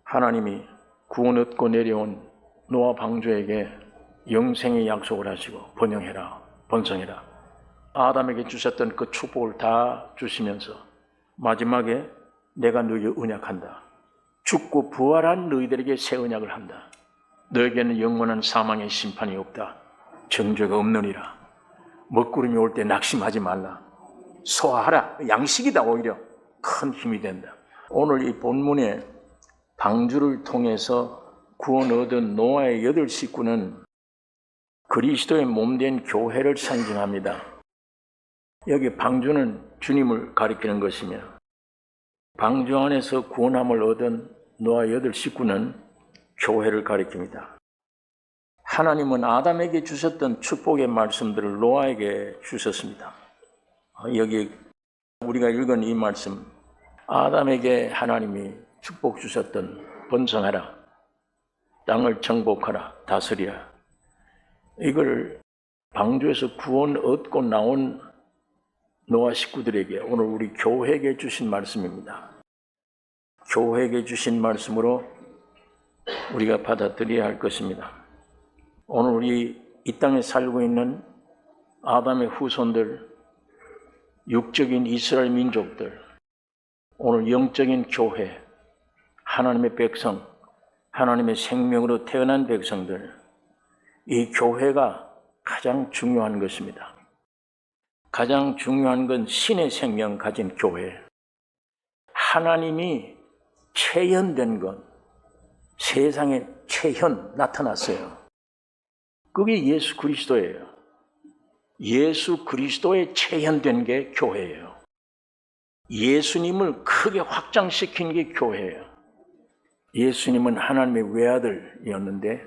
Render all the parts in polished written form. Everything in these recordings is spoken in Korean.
하나님이 구원 얻고 내려온 노아 방주에게 영생의 약속을 하시고 번영해라, 번성해라. 아담에게 주셨던 그 축복을 다 주시면서 마지막에 내가 너에게 언약한다. 죽고 부활한 너희들에게 새 언약을 한다. 너에게는 영원한 사망의 심판이 없다. 정죄가 없느니라. 먹구름이 올 때 낙심하지 말라. 소화하라. 양식이다. 오히려 큰 힘이 된다. 오늘 이 본문에 방주를 통해서 구원 얻은 노아의 8 식구는 그리스도의 몸된 교회를 상징합니다. 여기 방주는 주님을 가리키는 것이며 방주 안에서 구원함을 얻은 노아 8 식구는 교회를 가리킵니다. 하나님은 아담에게 주셨던 축복의 말씀들을 노아에게 주셨습니다. 여기 우리가 읽은 이 말씀, 아담에게 하나님이 축복 주셨던 번성하라, 땅을 정복하라, 다스리라. 이걸 방주에서 구원 얻고 나온 노아 식구들에게 오늘 우리 교회에게 주신 말씀입니다. 교회에게 주신 말씀으로 우리가 받아들여야 할 것입니다. 오늘 우리 이 땅에 살고 있는 아담의 후손들, 육적인 이스라엘 민족들, 오늘 영적인 교회, 하나님의 백성, 하나님의 생명으로 태어난 백성들, 이 교회가 가장 중요한 것입니다. 가장 중요한 건 신의 생명 가진 교회. 하나님이 체현된 것, 세상에 체현 나타났어요. 그게 예수 그리스도예요. 예수 그리스도에 체현된 게 교회예요. 예수님을 크게 확장시킨 게 교회예요. 예수님은 하나님의 외아들이었는데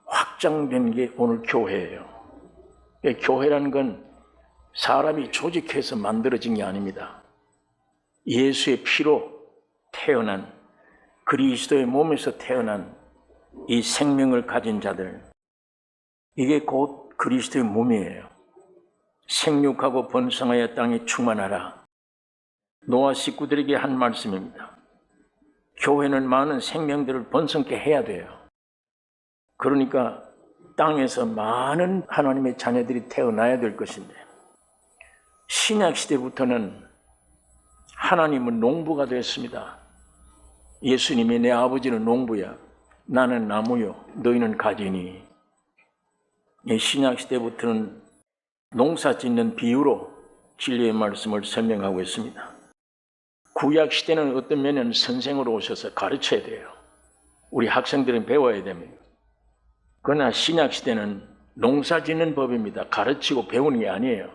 확장된 게 오늘 교회예요. 교회라는 건 사람이 조직해서 만들어진 게 아닙니다. 예수의 피로 태어난, 그리스도의 몸에서 태어난 이 생명을 가진 자들, 이게 곧 그리스도의 몸이에요. 생육하고 번성하여 땅에 충만하라. 노아 식구들에게 한 말씀입니다. 교회는 많은 생명들을 번성케 해야 돼요. 그러니까 땅에서 많은 하나님의 자녀들이 태어나야 될 것인데, 신약 시대부터는 하나님은 농부가 됐습니다. 예수님이 내 아버지는 농부야, 나는 나무요, 너희는 가지니. 신약 시대부터는 농사 짓는 비유로 진리의 말씀을 설명하고 있습니다. 구약 시대는 어떤 면에는 선생으로 오셔서 가르쳐야 돼요. 우리 학생들은 배워야 됩니다. 그러나 신약 시대는 농사 짓는 법입니다. 가르치고 배우는 게 아니에요.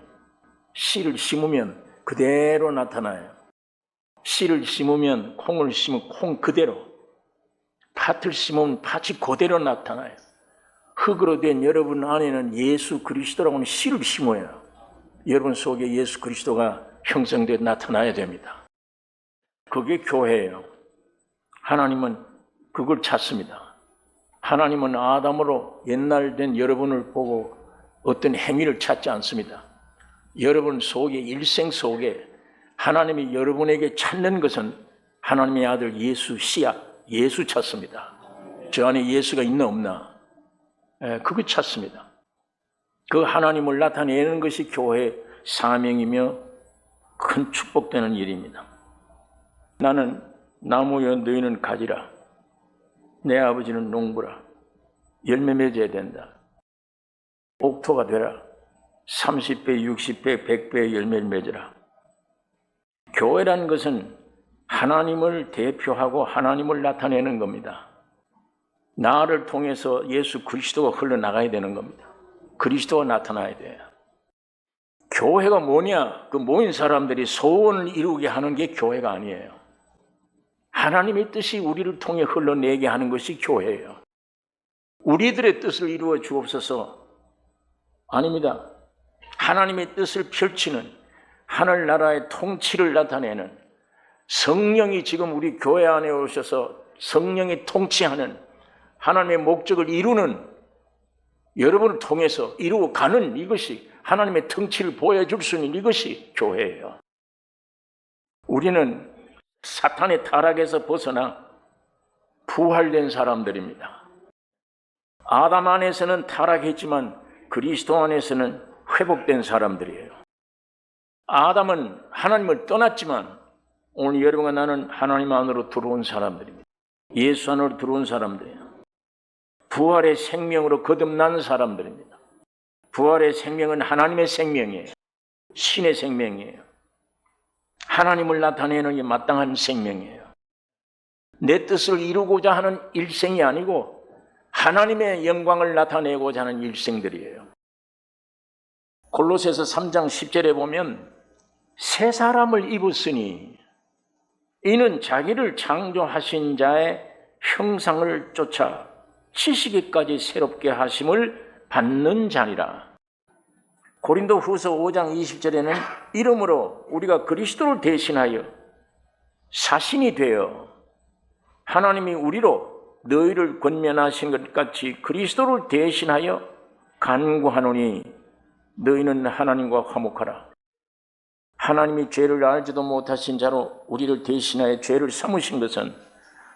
씨를 심으면 그대로 나타나요. 씨를 심으면 콩을 심으면 콩 그대로, 팥을 심으면 팥이 그대로 나타나요. 흙으로 된 여러분 안에는 예수 그리스도라고는 씨를 심어요. 여러분 속에 예수 그리스도가 형성되어 나타나야 됩니다. 그게 교회예요. 하나님은 그걸 찾습니다. 하나님은 아담으로 옛날 된 여러분을 보고 어떤 행위를 찾지 않습니다. 여러분 속에, 일생 속에 하나님이 여러분에게 찾는 것은 하나님의 아들 예수, 씨앗, 예수 찾습니다. 저 안에 예수가 있나 없나, 그거 찾습니다. 그 하나님을 나타내는 것이 교회의 사명이며 큰 축복되는 일입니다. 나는 나무여 너희는 가지라. 내 아버지는 농부라. 열매 맺어야 된다. 옥토가 되라. 30배, 60배, 100배의 열매를 맺으라. 교회라는 것은 하나님을 대표하고 하나님을 나타내는 겁니다. 나를 통해서 예수 그리스도가 흘러나가야 되는 겁니다. 그리스도가 나타나야 돼요. 교회가 뭐냐? 그 모인 사람들이 소원을 이루게 하는 게 교회가 아니에요. 하나님의 뜻이 우리를 통해 흘러내게 하는 것이 교회예요. 우리들의 뜻을 이루어 주옵소서. 아닙니다. 하나님의 뜻을 펼치는, 하늘나라의 통치를 나타내는 성령이 지금 우리 교회 안에 오셔서 성령이 통치하는 하나님의 목적을 이루는, 여러분을 통해서 이루어가는 이것이 하나님의 통치를 보여줄 수 있는 이것이 교회예요. 우리는 사탄의 타락에서 벗어나 부활된 사람들입니다. 아담 안에서는 타락했지만 그리스도 안에서는 회복된 사람들이에요. 아담은 하나님을 떠났지만 오늘 여러분과 나는 하나님 안으로 들어온 사람들입니다. 예수 안으로 들어온 사람들이에요. 부활의 생명으로 거듭난 사람들입니다. 부활의 생명은 하나님의 생명이에요. 신의 생명이에요. 하나님을 나타내는 게 마땅한 생명이에요. 내 뜻을 이루고자 하는 일생이 아니고 하나님의 영광을 나타내고자 하는 일생들이에요. 골로새서 3장 10절에 보면 새 사람을 입었으니 이는 자기를 창조하신 자의 형상을 쫓아 지시기까지 새롭게 하심을 받는 자니라. 고린도 후서 5장 20절에는 이러므로 우리가 그리스도를 대신하여 사신이 되어 하나님이 우리로 너희를 권면하신 것 같이 그리스도를 대신하여 간구하노니 너희는 하나님과 화목하라. 하나님이 죄를 알지도 못하신 자로 우리를 대신하여 죄를 삼으신 것은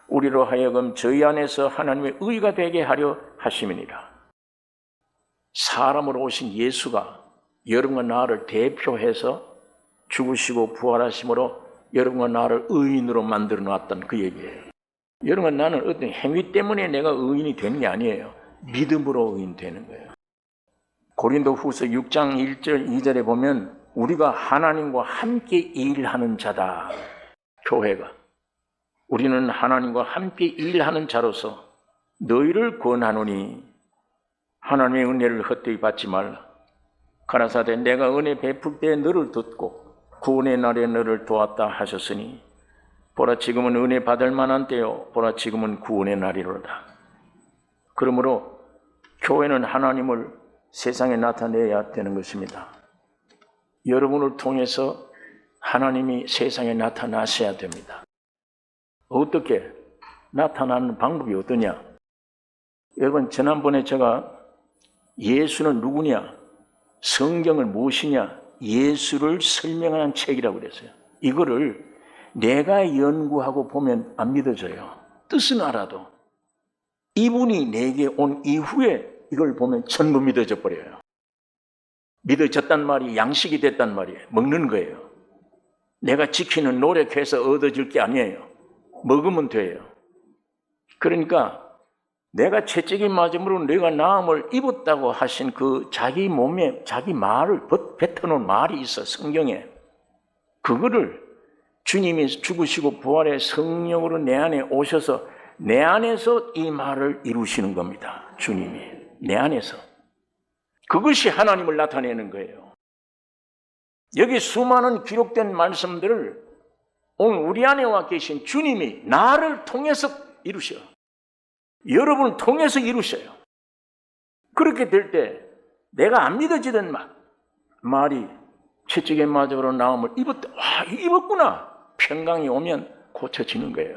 우리로 하여금 저희 안에서 하나님의 의가 되게 하려 하심이니라. 사람으로 오신 예수가 여러분과 나를 대표해서 죽으시고 부활하심으로 여러분과 나를 의인으로 만들어 놨던 그 얘기예요. 여러분과 나는 어떤 행위 때문에 내가 의인이 되는 게 아니에요. 믿음으로 의인 되는 거예요. 고린도 후서 6장 1절 2절에 보면 우리가 하나님과 함께 일하는 자다. 교회가. 우리는 하나님과 함께 일하는 자로서 너희를 권하노니 하나님의 은혜를 헛되이 받지 말라. 가라사대 내가 은혜 베풀 때 너를 듣고 구원의 날에 너를 도왔다 하셨으니 보라 지금은 은혜 받을 만한 때요 보라 지금은 구원의 날이로다. 그러므로 교회는 하나님을 세상에 나타내야 되는 것입니다. 여러분을 통해서 하나님이 세상에 나타나셔야 됩니다. 어떻게 나타나는 방법이 어떠냐? 여러분 지난번에 제가 예수는 누구냐? 성경을 무엇이냐? 예수를 설명하는 책이라고 그랬어요. 이거를 내가 연구하고 보면 안 믿어져요. 뜻은 알아도. 이분이 내게 온 이후에 이걸 보면 전부 믿어져 버려요. 믿어졌단 말이 양식이 됐단 말이에요. 먹는 거예요. 내가 지키는 노력해서 얻어질 게 아니에요. 먹으면 돼요. 그러니까 내가 채찍이 맞음으로 내가 나음을 입었다고 하신 그 자기 몸에 자기 말을 뱉어놓은 말이 있어 성경에. 그거를 주님이 죽으시고 부활의 성령으로 내 안에 오셔서 내 안에서 이 말을 이루시는 겁니다. 주님이 내 안에서. 그것이 하나님을 나타내는 거예요. 여기 수많은 기록된 말씀들을 오늘 우리 안에 와 계신 주님이 나를 통해서 이루셔. 여러분을 통해서 이루셔요. 그렇게 될 때 내가 안 믿어지던 말이 채찍에 맞으러 나음을 입었다. 와, 입었구나. 평강이 오면 고쳐지는 거예요.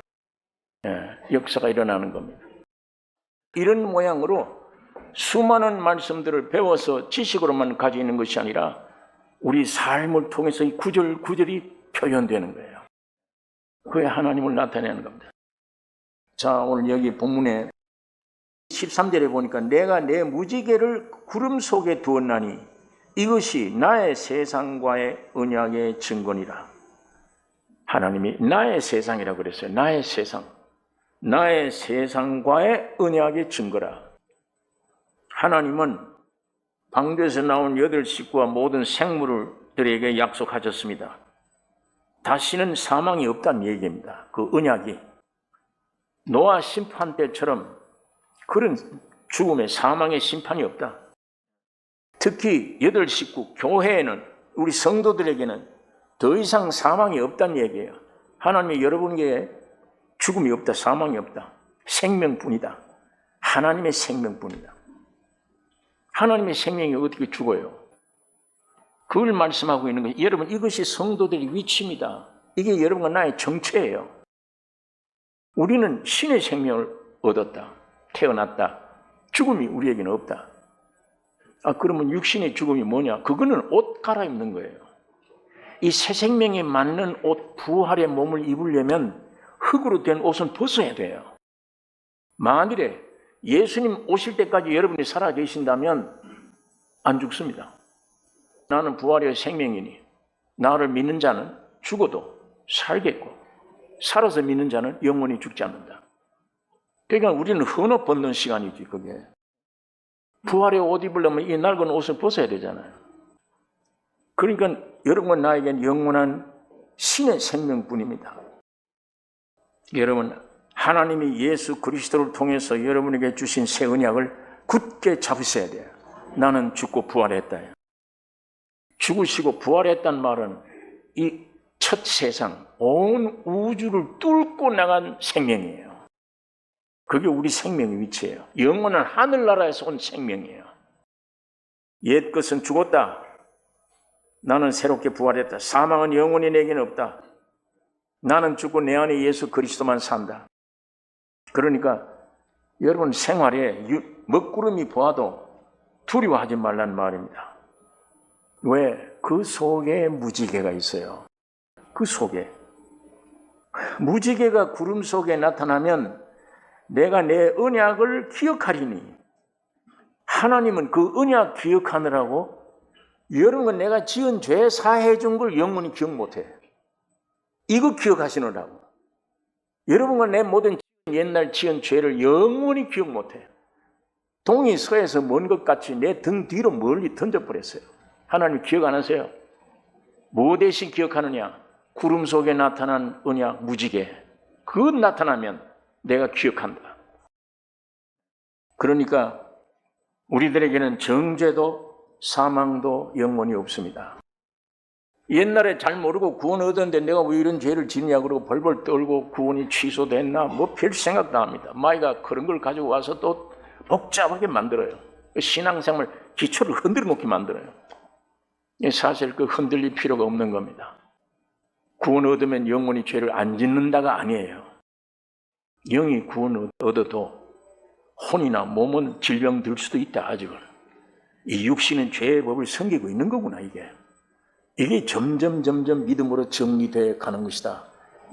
역사가 일어나는 겁니다. 이런 모양으로 수많은 말씀들을 배워서 지식으로만 가지고 있는 것이 아니라 우리 삶을 통해서 이 구절구절이 표현되는 거예요. 그게 하나님을 나타내는 겁니다. 자, 오늘 여기 본문에 13절에 보니까 내가 내 무지개를 구름 속에 두었나니 이것이 나의 세상과의 언약의 증거니라. 하나님이 나의 세상이라고 그랬어요. 나의 세상. 나의 세상과의 언약의 증거라. 하나님은 방주에서 나온 8식구와 모든 생물들에게 약속하셨습니다. 다시는 사망이 없다는 얘기입니다. 그 언약이. 노아 심판 때처럼 그런 죽음의 사망의 심판이 없다. 특히 8식구 교회에는 우리 성도들에게는 더 이상 사망이 없다는 얘기예요. 하나님이 여러분에게 죽음이 없다, 사망이 없다. 생명뿐이다. 하나님의 생명뿐이다. 하나님의 생명이 어떻게 죽어요? 그걸 말씀하고 있는 거예요. 여러분, 이것이 성도들의 위치입니다. 이게 여러분과 나의 정체예요. 우리는 신의 생명을 얻었다. 태어났다. 죽음이 우리에게는 없다. 그러면 육신의 죽음이 뭐냐? 그거는 옷 갈아입는 거예요. 이 새 생명에 맞는 옷, 부활의 몸을 입으려면 흙으로 된 옷은 벗어야 돼요. 만일에 예수님 오실 때까지 여러분이 살아 계신다면 안 죽습니다. 나는 부활의 생명이니 나를 믿는 자는 죽어도 살겠고 살아서 믿는 자는 영원히 죽지 않는다. 그러니까 우리는 헌옷 벗는 시간이지 그게. 부활의 옷 입으려면 이 낡은 옷을 벗어야 되잖아요. 그러니까 여러분과 나에겐 영원한 신의 생명뿐입니다. 여러분, 하나님이 예수 그리스도를 통해서 여러분에게 주신 새 언약을 굳게 잡으셔야 돼요. 나는 죽고 부활했다. 죽으시고 부활했단 말은 이 첫 세상, 온 우주를 뚫고 나간 생명이에요. 그게 우리 생명의 위치예요. 영원한 하늘나라에서 온 생명이에요. 옛 것은 죽었다. 나는 새롭게 부활했다. 사망은 영원히 내게는 없다. 나는 죽고 내 안에 예수 그리스도만 산다. 그러니까 여러분 생활에 먹구름이 보아도 두려워하지 말란 말입니다. 왜? 그 속에 무지개가 있어요. 그 속에. 무지개가 구름 속에 나타나면 내가 내 언약을 기억하리니 하나님은 그 언약 기억하느라고 여러분 내가 지은 죄 사해 준 걸 영원히 기억 못해. 이거 기억하시느라고. 여러분과 내 모든 옛날 지은 죄를 영원히 기억 못해. 동이 서에서 먼 것 같이 내 등 뒤로 멀리 던져버렸어요. 하나님 기억 안 하세요? 뭐 대신 기억하느냐? 구름 속에 나타난 언약 무지개. 그것 나타나면 내가 기억한다. 그러니까 우리들에게는 정죄도 사망도 영원히 없습니다. 옛날에 잘 모르고 구원 얻었는데 내가 왜 이런 죄를 짓냐 그러고 벌벌 떨고 구원이 취소됐나 뭐 별 생각도 합니다. 마이가 그런 걸 가지고 와서 또 복잡하게 만들어요. 신앙생활 기초를 흔들어 놓게 만들어요. 사실 그 흔들릴 필요가 없는 겁니다. 구원 얻으면 영원히 죄를 안 짓는다가 아니에요. 영이 구원 얻어도 혼이나 몸은 질병 들 수도 있다. 아직은 이 육신은 죄의 법을 섬기고 있는 거구나. 이게 점점 믿음으로 정리되어 가는 것이다.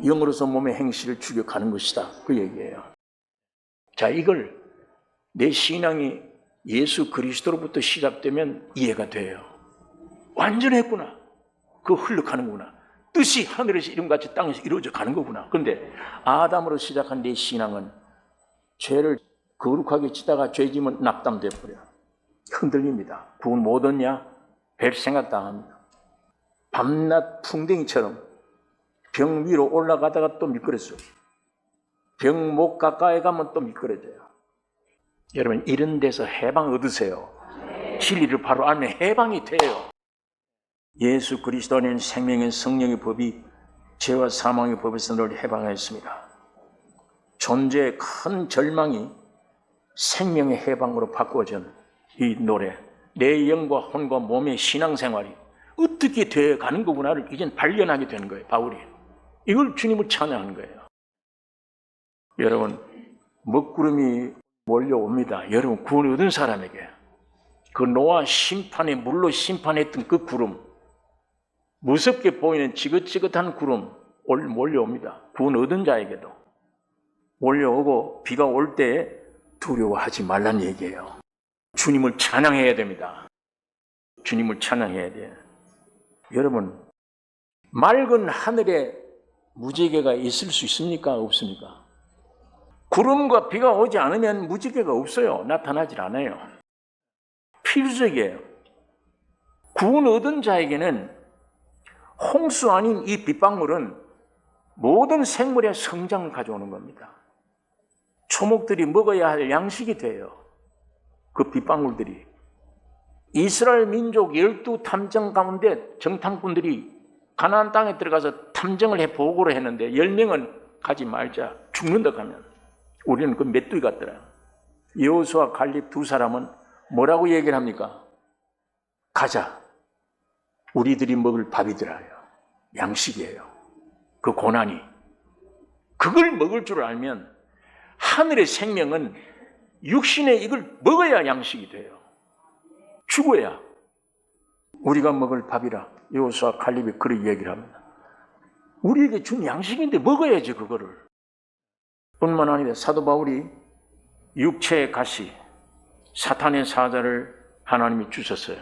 영으로서 몸의 행실을 죽여가는 것이다. 그 얘기예요. 자, 이걸 내 신앙이 예수 그리스도로부터 시작되면 이해가 돼요. 완전했구나. 그거 흘러가는구나. 뜻이 하늘에서 이름같이 땅에서 이루어져 가는 거구나. 그런데 아담으로 시작한 내 신앙은 죄를 거룩하게 지다가 죄지면 낙담돼 버려. 흔들립니다. 구원 못 얻냐? 별 생각 당합니다. 밤낮 풍뎅이처럼 병 위로 올라가다가 또 미끄러져요. 병 목 가까이 가면 또 미끄러져요. 여러분 이런 데서 해방 얻으세요. 진리를 바로 알면 해방이 돼요. 예수 그리스도 안에는 생명의 성령의 법이 죄와 사망의 법에서 늘 해방하였습니다. 존재의 큰 절망이 생명의 해방으로 바꾸어진 이 노래, 내 영과 혼과 몸의 신앙생활이 어떻게 되어 가는 거구나를 이젠 발견하게 되는 거예요. 바울이 이걸 주님을 찬양하는 거예요. 여러분 먹구름이 몰려옵니다. 여러분 구원 얻은 사람에게 그 노아 심판의 물로 심판했던 그 구름, 무섭게 보이는 지긋지긋한 구름 몰려옵니다. 구원 얻은 자에게도 몰려오고 비가 올 때 두려워하지 말란 얘기예요. 주님을 찬양해야 됩니다. 주님을 찬양해야 돼요. 여러분 맑은 하늘에 무지개가 있을 수 있습니까? 없습니까? 구름과 비가 오지 않으면 무지개가 없어요. 나타나질 않아요. 필수적이에요. 구원 얻은 자에게는 홍수 아닌 이 빗방울은 모든 생물의 성장을 가져오는 겁니다. 초목들이 먹어야 할 양식이 돼요. 그 빗방울들이. 이스라엘 민족 12탐정 가운데 정탐꾼들이 가나안 땅에 들어가서 탐정을 해 보고를 했는데 10명은 가지 말자. 죽는다 가면. 우리는 그 메뚜기 같더라. 여호수아 갈렙 두 사람은 뭐라고 얘기를 합니까? 가자. 우리들이 먹을 밥이더라요. 양식이에요. 그 고난이. 그걸 먹을 줄 알면 하늘의 생명은 육신에 이걸 먹어야 양식이 돼요. 죽어야 우리가 먹을 밥이라 여호수아 갈렙이 그렇게 얘기를 합니다. 우리에게 준 양식인데 먹어야지 그거를. 뿐만 아니라 사도 바울이 육체의 가시, 사탄의 사자를 하나님이 주셨어요.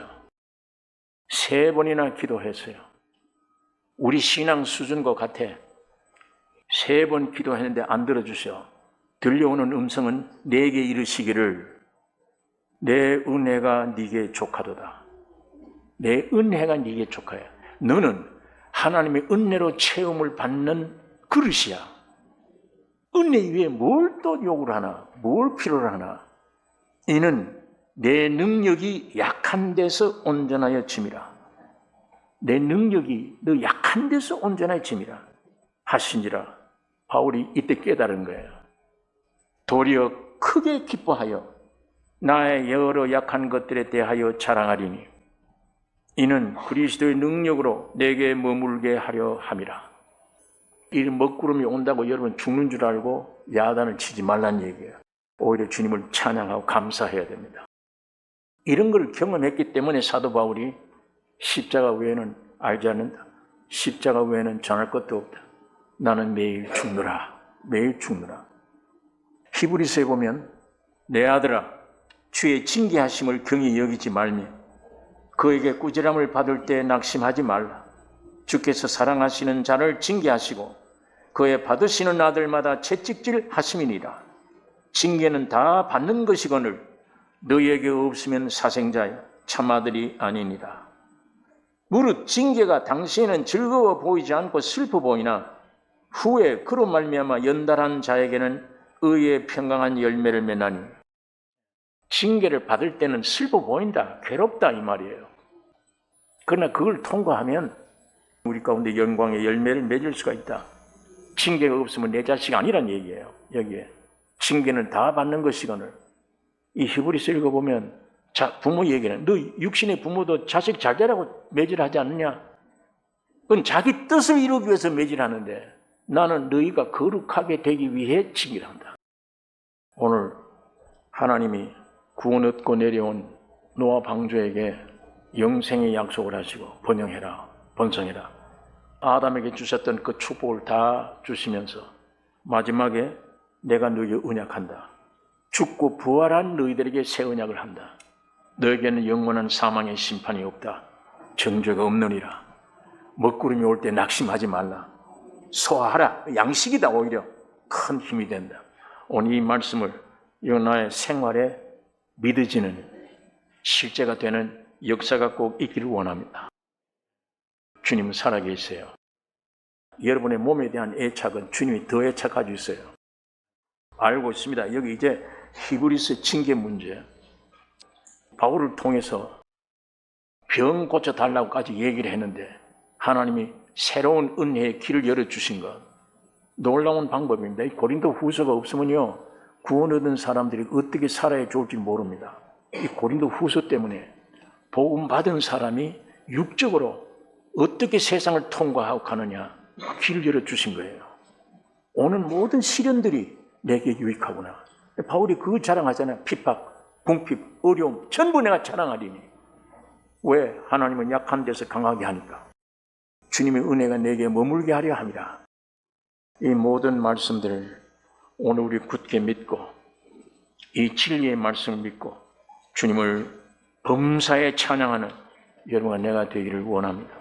3번이나 기도했어요. 우리 신앙 수준과 같아. 3번 기도했는데 안 들어주셔. 들려오는 음성은 내게 이르시기를 내 은혜가 네게 족하도다. 내 은혜가 네게 족하야. 너는 하나님의 은혜로 체험을 받는 그릇이야. 은혜 위에 뭘 또 요구를 하나? 뭘 필요로 하나? 이는 내 능력이 약한 데서 온전하여 짐이라. 내 능력이 너 약한 데서 온전하여 짐이라 하시니라. 바울이 이때 깨달은 거예요. 도리어 크게 기뻐하여 나의 여러 약한 것들에 대하여 자랑하리니 이는 그리스도의 능력으로 내게 머물게 하려 함이라. 이 먹구름이 온다고 여러분 죽는 줄 알고 야단을 치지 말란 얘기예요. 오히려 주님을 찬양하고 감사해야 됩니다. 이런 걸 경험했기 때문에 사도 바울이 십자가 외에는 알지 않는다. 십자가 외에는 전할 것도 없다. 나는 매일 죽노라. 매일 죽노라. 히브리서에 보면 내 아들아 주의 징계하심을 경히 여기지 말며 그에게 꾸지람을 받을 때 낙심하지 말라. 주께서 사랑하시는 자를 징계하시고 그의 받으시는 아들마다 채찍질 하심이니라. 징계는 다 받는 것이거늘 너희에게 없으면 사생자야 참아들이 아니니라. 무릇 징계가 당시에는 즐거워 보이지 않고 슬퍼 보이나 후에 그로 말미암아 연달한 자에게는 의의 평강한 열매를 맺나니. 징계를 받을 때는 슬퍼 보인다, 괴롭다 이 말이에요. 그러나 그걸 통과하면 우리 가운데 영광의 열매를 맺을 수가 있다. 징계가 없으면 내 자식 아니란 얘기예요. 여기에 징계는 다 받는 것이거늘. 이 히브리서 읽어보면 부모 얘기는 너 육신의 부모도 자식 잘 되라고 매질하지 않느냐? 그건 자기 뜻을 이루기 위해서 매질하는데 나는 너희가 거룩하게 되기 위해 징계를 한다. 오늘 하나님이 구원 얻고 내려온 노아 방주에게 영생의 약속을 하시고 번영해라, 번성해라. 아담에게 주셨던 그 축복을 다 주시면서 마지막에 내가 너희를 언약한다. 죽고 부활한 너희들에게 새 언약을 한다. 너에게는 영원한 사망의 심판이 없다. 정죄가 없느니라. 먹구름이 올 때 낙심하지 말라. 소화하라. 양식이다. 오히려 큰 힘이 된다. 오늘 이 말씀을 나의 생활에 믿어지는 실제가 되는 역사가 꼭 있기를 원합니다. 주님은 살아계세요. 여러분의 몸에 대한 애착은 주님이 더 애착하고 있어요. 알고 있습니다. 여기 이제 히브리서 징계 문제. 바울을 통해서 병 고쳐달라고까지 얘기를 했는데 하나님이 새로운 은혜의 길을 열어주신 것. 놀라운 방법입니다. 이 고린도 후서가 없으면요. 구원 얻은 사람들이 어떻게 살아야 좋을지 모릅니다. 이 고린도 후서 때문에 복음 받은 사람이 육적으로 어떻게 세상을 통과하고 가느냐 길을 열어주신 거예요. 오늘 모든 시련들이 내게 유익하구나. 바울이 그거 자랑하잖아요. 핍박, 궁핍, 어려움 전부 내가 자랑하리니. 왜? 하나님은 약한 데서 강하게 하니까. 주님의 은혜가 내게 머물게 하려 함이라. 이 모든 말씀들을 오늘 우리 굳게 믿고 이 진리의 말씀을 믿고 주님을 범사에 찬양하는 여러분과 내가 되기를 원합니다.